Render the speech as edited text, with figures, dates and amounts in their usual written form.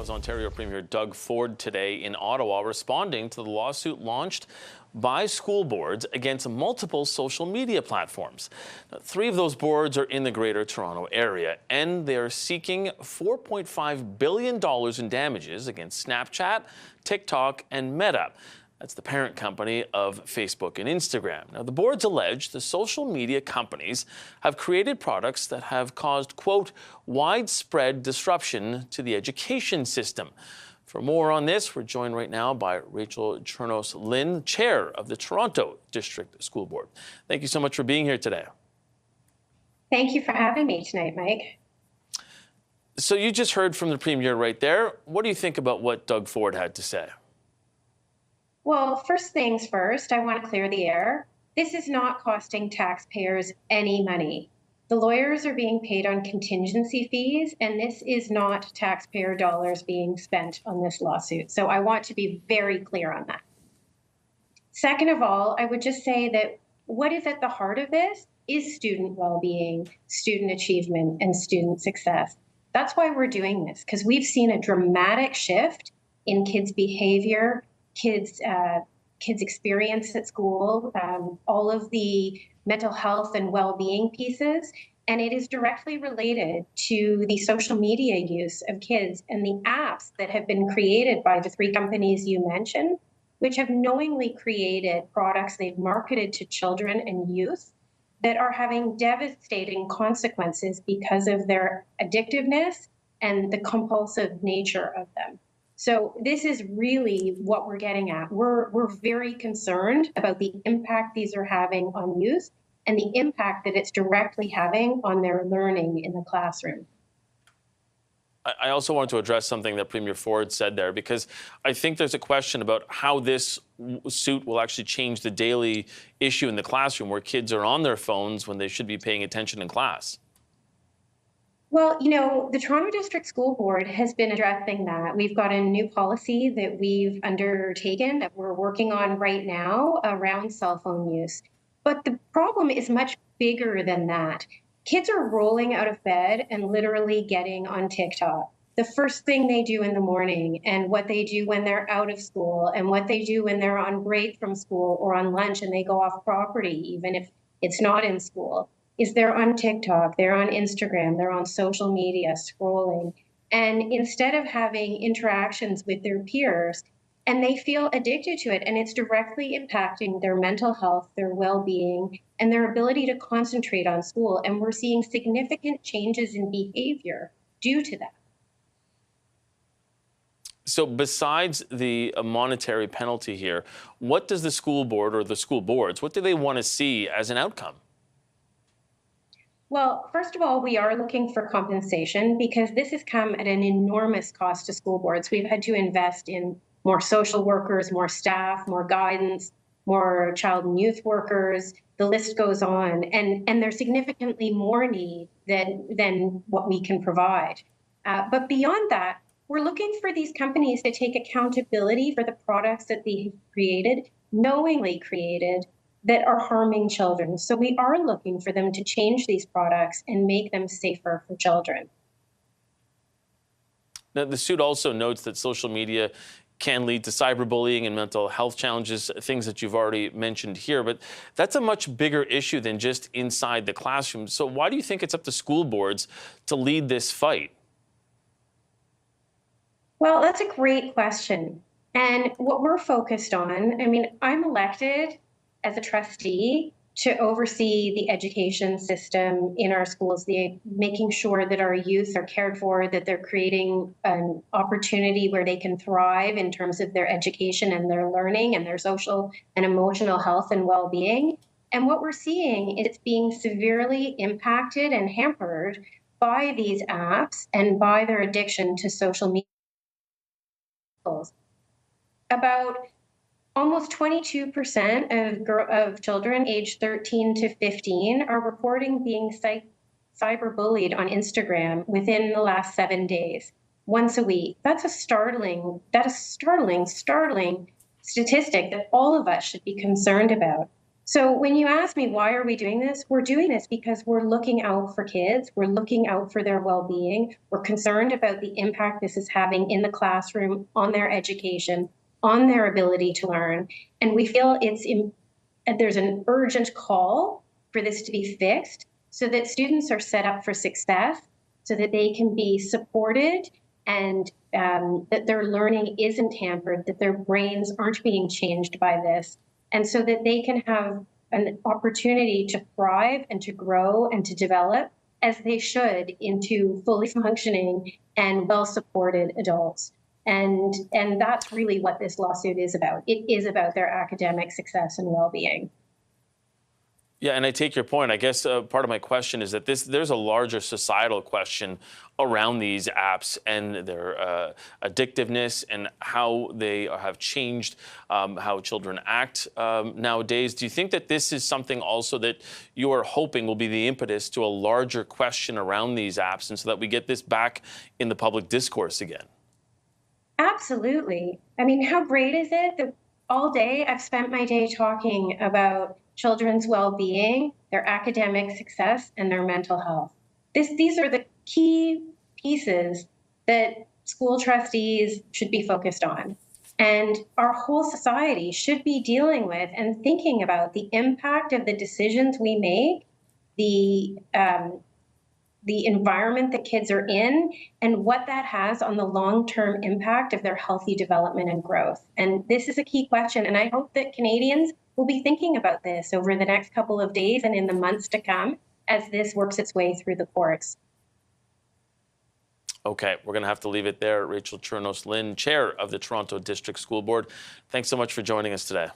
was Ontario Premier Doug Ford today in Ottawa responding to the lawsuit launched by school boards against multiple social media platforms. Now, 3 of those boards are in the Greater Toronto Area, and they're seeking $4.5 billion in damages against Snapchat, TikTok, and Meta. That's the parent company of Facebook and Instagram. Now, the boards allege the social media companies have created products that have caused, quote, widespread disruption to the education system. For more on this, we're joined right now by Rachel Chernos-Lynn, chair of the Toronto District School Board. Thank you so much for being here today. Thank you for having me tonight, Mike. So you just heard from the Premier right there. What do you think about what Doug Ford had to say? Well, first things first, I want to clear the air. This is not costing taxpayers any money. The lawyers are being paid on contingency fees, and this is not taxpayer dollars being spent on this lawsuit. So I want to be very clear on that. Second of all, I would just say that what is at the heart of this is student well-being, student achievement, and student success. That's why we're doing this, because we've seen a dramatic shift in kids' behavior, kids' experience at school, all of the mental health and well-being pieces, and it is directly related to the social media use of kids and the apps that have been created by the 3 companies you mentioned, which have knowingly created products they've marketed to children and youth that are having devastating consequences because of their addictiveness and the compulsive nature of them. So this is really what we're getting at. We're very concerned about the impact these are having on youth and the impact that it's directly having on their learning in the classroom. I also wanted to address something that Premier Ford said there, because I think there's a question about how this suit will actually change the daily issue in the classroom where kids are on their phones when they should be paying attention in class. Well, you know, the Toronto District School Board has been addressing that. We've got a new policy that we've undertaken that we're working on right now around cell phone use. But the problem is much bigger than that. Kids are rolling out of bed and literally getting on TikTok. The first thing they do in the morning, and what they do when they're out of school, and what they do when they're on break from school or on lunch and they go off property, even if it's not in school, is they're on TikTok, they're on Instagram, they're on social media scrolling. And instead of having interactions with their peers, and they feel addicted to it, and it's directly impacting their mental health, their well-being, and their ability to concentrate on school. And we're seeing significant changes in behavior due to that. So besides the monetary penalty here, what does the school board or the school boards, what do they want to see as an outcome? Well, first of all, we are looking for compensation because this has come at an enormous cost to school boards. We've had to invest in more social workers, more staff, more guidance, more child and youth workers. The list goes on, and there's significantly more need than what we can provide. But beyond that, we're looking for these companies to take accountability for the products that they've created, knowingly created, that are harming children. So we are looking for them to change these products and make them safer for children. Now, the suit also notes that social media can lead to cyberbullying and mental health challenges, things that you've already mentioned here, but that's a much bigger issue than just inside the classroom. So why do you think it's up to school boards to lead this fight? Well, that's a great question. And what we're focused on, I mean, I'm elected as a trustee to oversee the education system in our schools, making sure that our youth are cared for, that they're creating an opportunity where they can thrive in terms of their education and their learning and their social and emotional health and well-being. And what we're seeing is it's being severely impacted and hampered by these apps and by their addiction to social media. About almost 22% of children aged 13 to 15 are reporting being cyberbullied on Instagram within the last 7 days, once a week. That's a startling statistic that all of us should be concerned about. So when you ask me why are we doing this, we're doing this because we're looking out for kids, we're looking out for their well-being, we're concerned about the impact this is having in the classroom on their education, on their ability to learn, and we feel there's an urgent call for this to be fixed so that students are set up for success, so that they can be supported and that their learning isn't hampered, that their brains aren't being changed by this, and so that they can have an opportunity to thrive and to grow and to develop as they should into fully functioning and well-supported adults. And that's really what this lawsuit is about. It is about their academic success and well-being. Yeah, and I take your point. I guess part of my question is that there's a larger societal question around these apps and their addictiveness and how they have changed how children act nowadays. Do you think that this is something also that you are hoping will be the impetus to a larger question around these apps, and so that we get this back in the public discourse again? Absolutely. I mean, how great is it that all day I've spent my day talking about children's well-being, their academic success, and their mental health. These are the key pieces that school trustees should be focused on. And our whole society should be dealing with and thinking about the impact of the decisions we make, the environment that kids are in, and what that has on the long-term impact of their healthy development and growth. And this is a key question, and I hope that Canadians will be thinking about this over the next couple of days and in the months to come as this works its way through the courts. Okay, we're going to have to leave it there. Rachel Chernos-Lynn, Chair of the Toronto District School Board, thanks so much for joining us today.